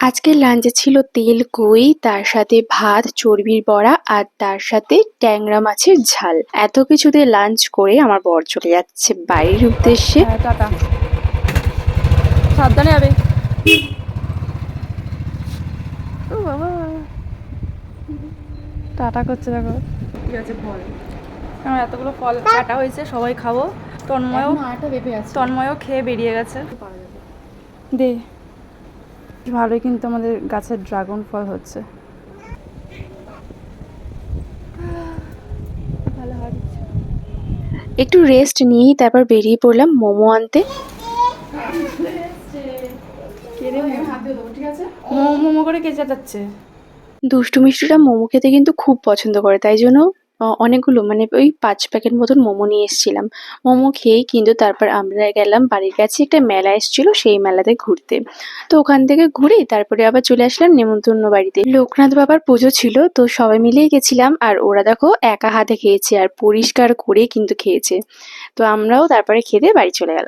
আজকের লাঞ্চে ছিল তেলকই, তার সাথে ভাত, চর্বির বড়া আর তার সাথে ট্যাংরা মাছের ঝাল। এত কিছু দিয়ে লাঞ্চ করে আমার বর চলে যাচ্ছে বাড়ির উদ্দেশ্যে। হ্যাঁ, টাটা। সাবধানে যাবে। ও বাবা, টাটা করছে দেখো। ঠিক আছে, ফল আমার এতগুলো ফল কাটা হয়েছে, সবাই খাবো। তন্ময়ও খেয়ে বেরিয়ে গেছে। দে, ভালোই কিন্তু আমাদের গাছের ড্রাগন ফল হচ্ছে। ভালো হয়। একটু রেস্ট নিয়েই তারপর বেরিয়ে পড়লাম মোমো আনতে। মোমো করে কে চেঁচাচ্ছে? দুষ্টু মিষ্টুরা মোমো খেতে কিন্তু খুব পছন্দ করে, তাই জন্য অনেকগুলো মানে ওই 5 প্যাকেট মতন মোমো নিয়ে এসেছিলাম। মোমো খেয়েই কিন্তু তারপর আমরা গেলাম বাড়ির কাছে একটা মেলা এসেছিল, সেই মেলাতে ঘুরতে। তো ওখান থেকে ঘুরে তারপরে আবার চলে আসলাম নেমন্তন্ন বাড়িতে। লোকনাথ বাবার পুজো ছিল, তো সবাই মিলেই গেছিলাম। আর ওরা দেখো একা হাতে খেয়েছে আর পরিষ্কার করে কিন্তু খেয়েছে। তো আমরাও তারপরে খেতে বাড়ি চলে গেলাম।